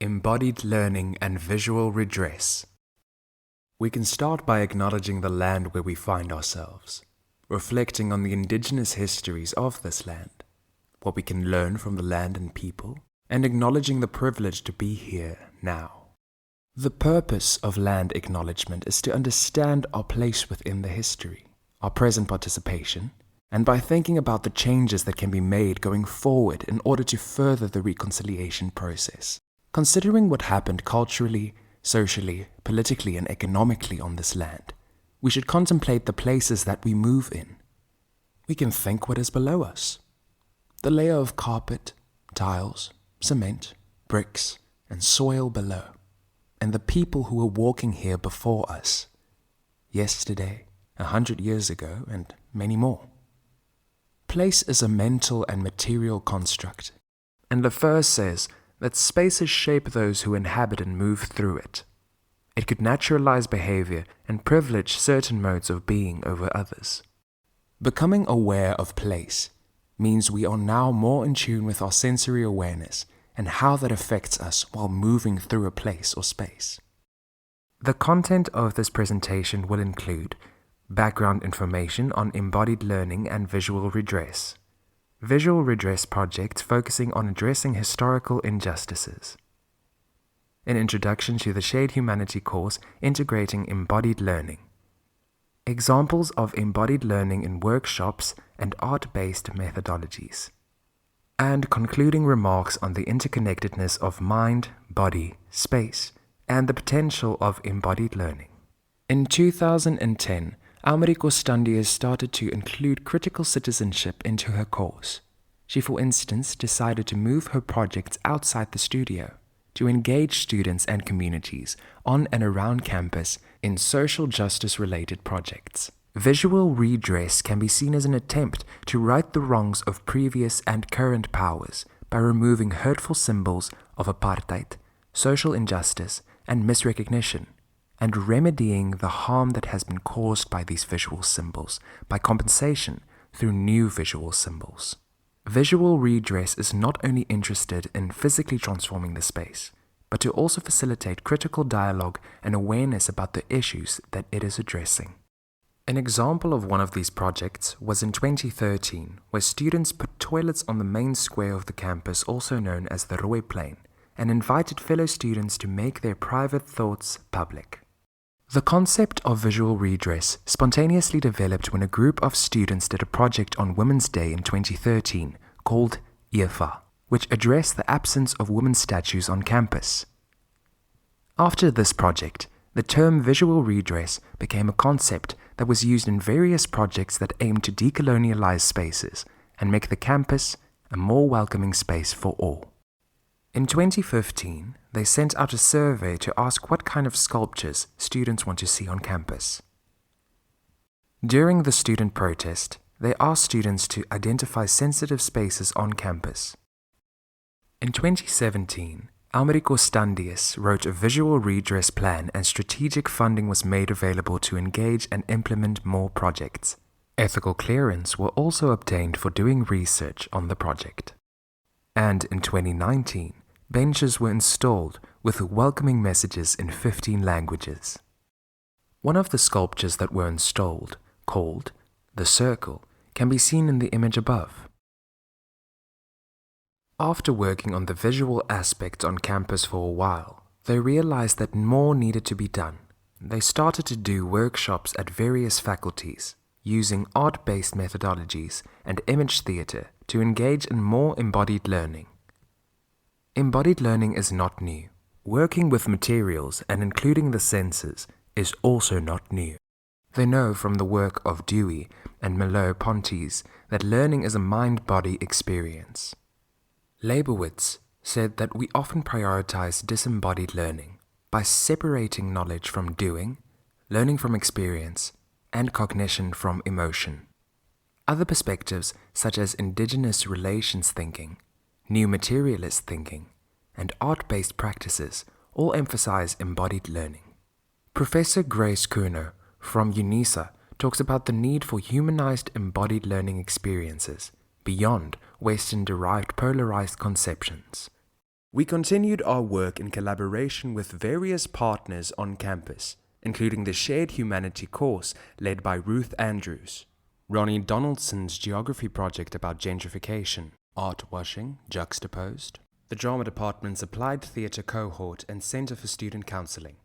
Embodied learning and visual redress. We can start by acknowledging the land where we find ourselves, reflecting on the indigenous histories of this land, what we can learn from the land and people, and acknowledging the privilege to be here now. The purpose of land acknowledgement is to understand our place within the history, our present participation, and by thinking about the changes that can be made going forward in order to further the reconciliation process. Considering what happened culturally, socially, politically, and economically on this land, we should contemplate the places that we move in. We can think what is below us. The layer of carpet, tiles, cement, bricks, and soil below, and the people who were walking here before us, yesterday, 100 years ago, and many more. Place is a mental and material construct, and Lefebvre says that spaces shape those who inhabit and move through it. It could naturalize behavior and privilege certain modes of being over others. Becoming aware of place means we are now more in tune with our sensory awareness and how that affects us while moving through a place or space. The content of this presentation will include background information on embodied learning and visual redress, visual redress projects focusing on addressing historical injustices, an introduction to the Shared Humanity course integrating embodied learning, examples of embodied learning in workshops and art-based methodologies, and concluding remarks on the interconnectedness of mind, body, space, and the potential of embodied learning. In 2010, Elmarie Costandius started to include critical citizenship into her course. She, for instance, decided to move her projects outside the studio to engage students and communities on and around campus in social justice-related projects. Visual redress can be seen as an attempt to right the wrongs of previous and current powers by removing hurtful symbols of apartheid, social injustice, and misrecognition, and remedying the harm that has been caused by these visual symbols by compensation through new visual symbols. Visual redress is not only interested in physically transforming the space, but to also facilitate critical dialogue and awareness about the issues that it is addressing. An example of one of these projects was in 2013, where students put toilets on the main square of the campus, also known as the Rooi Plein, and invited fellow students to make their private thoughts public. The concept of visual redress spontaneously developed when a group of students did a project on Women's Day in 2013 called Eva, which addressed the absence of women's statues on campus. After this project, the term visual redress became a concept that was used in various projects that aimed to decolonialize spaces and make the campus a more welcoming space for all. In 2015, they sent out a survey to ask what kind of sculptures students want to see on campus. During the student protest, they asked students to identify sensitive spaces on campus. In 2017, Elmarie Costandius wrote a visual redress plan and strategic funding was made available to engage and implement more projects. Ethical clearance were also obtained for doing research on the project. And in 2019, benches were installed with welcoming messages in 15 languages. One of the sculptures that were installed, called The Circle, can be seen in the image above. After working on the visual aspect on campus for a while, they realized that more needed to be done. They started to do workshops at various faculties, using art-based methodologies and image theater to engage in more embodied learning. Embodied learning is not new. Working with materials and including the senses is also not new. They know from the work of Dewey and Merleau-Ponty that learning is a mind-body experience. Leibowitz said that we often prioritize disembodied learning by separating knowledge from doing, learning from experience, and cognition from emotion. Other perspectives, such as indigenous relations thinking, new materialist thinking, and art-based practices all emphasize embodied learning. Professor Grace Kuno from UNISA talks about the need for humanized embodied learning experiences beyond Western-derived polarized conceptions. We continued our work in collaboration with various partners on campus, including the Shared Humanity course led by Ruth Andrews, Ronnie Donaldson's geography project about gentrification, art washing juxtaposed, the drama department's applied theatre cohort and Centre for Student Counselling.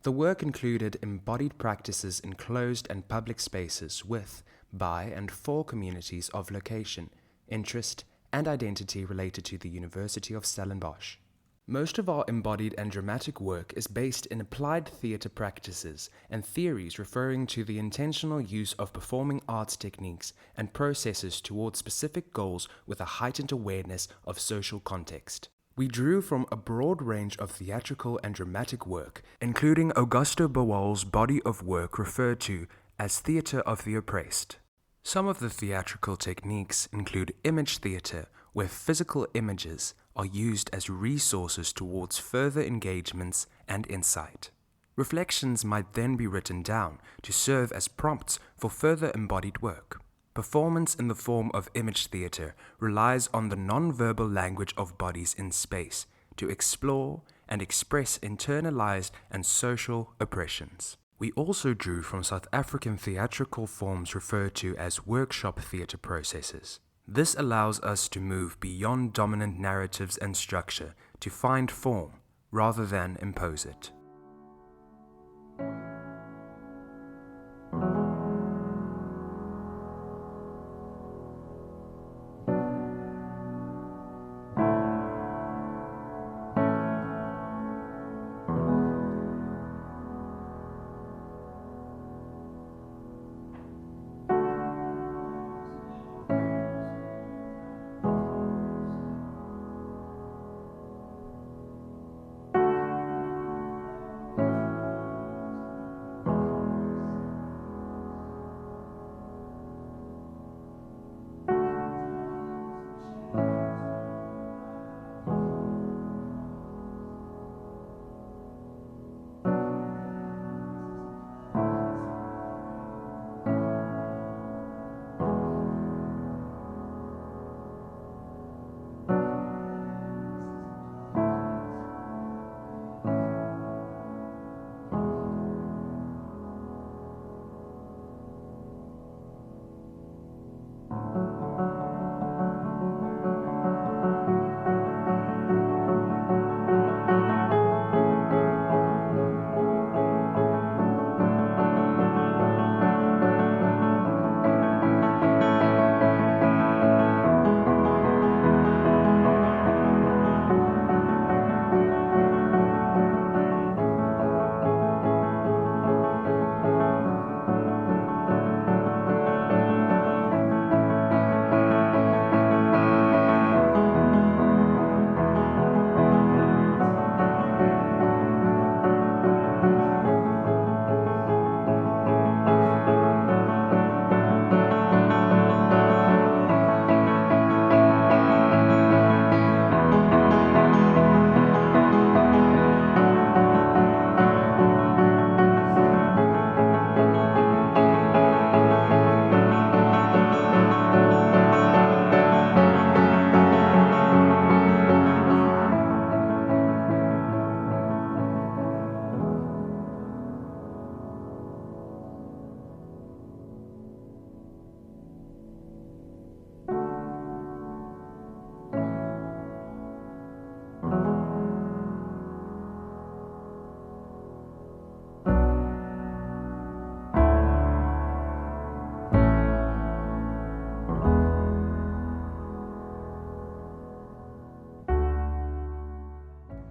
The work included embodied practices in closed and public spaces with, by and for communities of location, interest, and identity related to the University of Stellenbosch. Most of our embodied and dramatic work is based in applied theatre practices and theories referring to the intentional use of performing arts techniques and processes towards specific goals with a heightened awareness of social context. We drew from a broad range of theatrical and dramatic work, including Augusto Boal's body of work referred to as Theatre of the Oppressed. Some of the theatrical techniques include image theatre, where physical images are used as resources towards further engagements and insight. Reflections might then be written down to serve as prompts for further embodied work. Performance in the form of image theatre relies on the non-verbal language of bodies in space to explore and express internalized and social oppressions. We also drew from South African theatrical forms referred to as workshop theatre processes. This allows us to move beyond dominant narratives and structure to find form rather than impose it.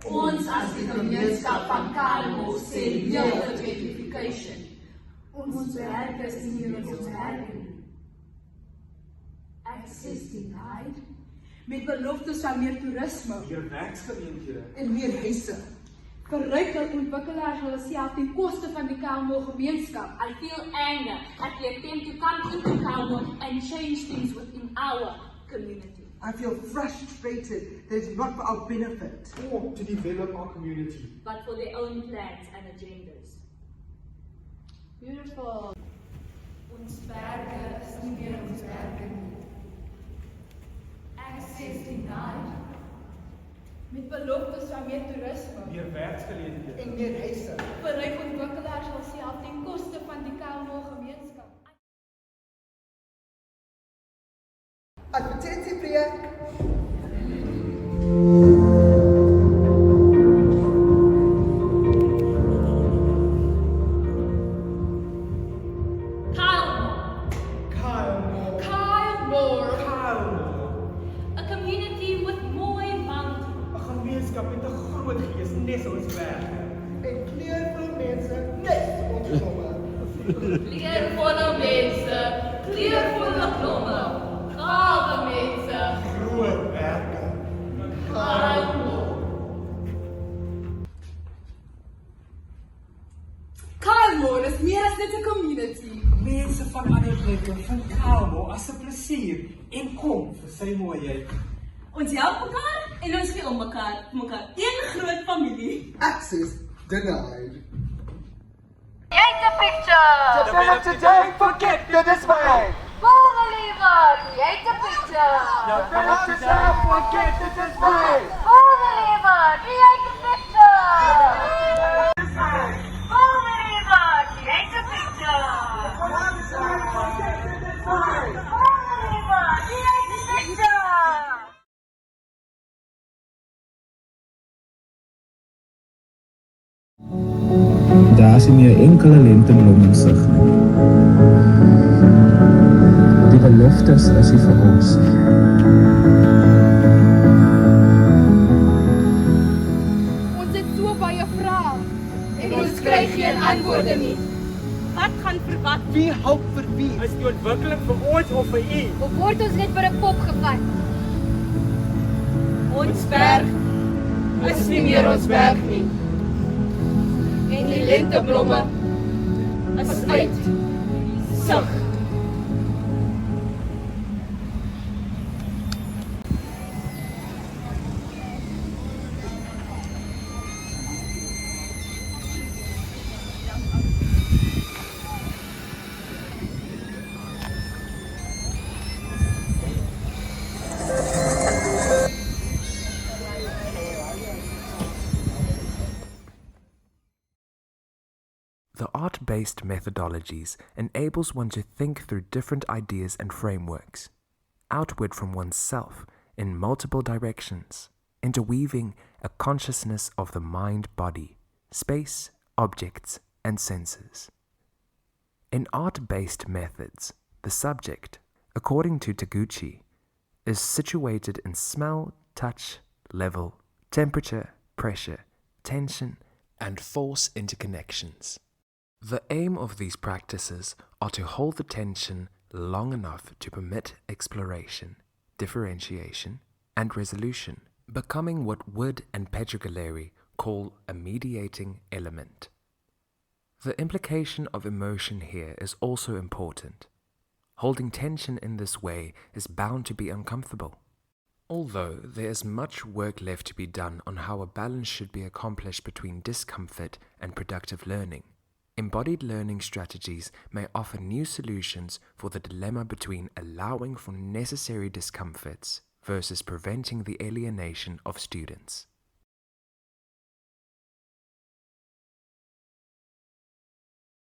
Ons as die gemeenskap van Karmo sê nee tot gentrification. Ons werk is nie meer ons werk nie. Ek is denied. Met beloftes van meer toerisme Meer werksgeleenthede en meer huise. Verryker ontwikkelaars hulle self ten koste van die Karmo gemeenskap. I feel anger at the attempt to come into Karmo and change things within our community. I feel frustrated that it's not for our benefit. or to develop our community. But for their own plans and agendas. Beautiful. Ons werk is nie meer ons werk nie. Ek is denied. Met beloftes van meer toerisme. meer werksgeleenthede En meer huise. Vir ryk ontwikkelaars alself ten koste van die Kalmo gemeenskap. Advertentiebreek. A community with mooi mountains. 'n gemeenskap met 'n groot gees, nes ons berge. En kleurvolle mense, net ons blomme. Kleurvolle mense, kleurvolle blomme, gave mense, Groot berge. Kalmo is meer as net 'n community. Mense van ander plekke vind Kalmo as 'n plesier en kom vir sy mooiheid. ons help mekaar en ons gee om mekaar, een groot familie. Access denied. Create a picture! Develop today, forget the dismay. Full believer! Create a picture! Develop today, forget the dismay. Full believer! Create a picture! Full believer! Create a picture! Full believer! Create a picture! Daar is nie 'n enkele lenteblom in sig nie. Die beloftes is nie vir ons nie. Ons het so baie vrae en ons kry geen antwoorde nie. Wat gaan vir wat? Wie help vir wie? Is die ontwikkeling vir ons of vir u? Of word ons net vir 'n kop gevat? Ons berg is nie meer ons berg nie. En die lenteblomme is uit sig. The art-based methodologies enables one to think through different ideas and frameworks, outward from oneself in multiple directions, interweaving a consciousness of the mind-body, space, objects, and senses. In art-based methods, the subject, according to Taguchi, is situated in smell, touch, level, temperature, pressure, tension, and force interconnections. The aim of these practices are to hold the tension long enough to permit exploration, differentiation, and resolution, becoming what Wood and Pedregaleri call a mediating element. The implication of emotion here is also important. Holding tension in this way is bound to be uncomfortable. Although there is much work left to be done on how a balance should be accomplished between discomfort and productive learning, embodied learning strategies may offer new solutions for the dilemma between allowing for necessary discomforts versus preventing the alienation of students.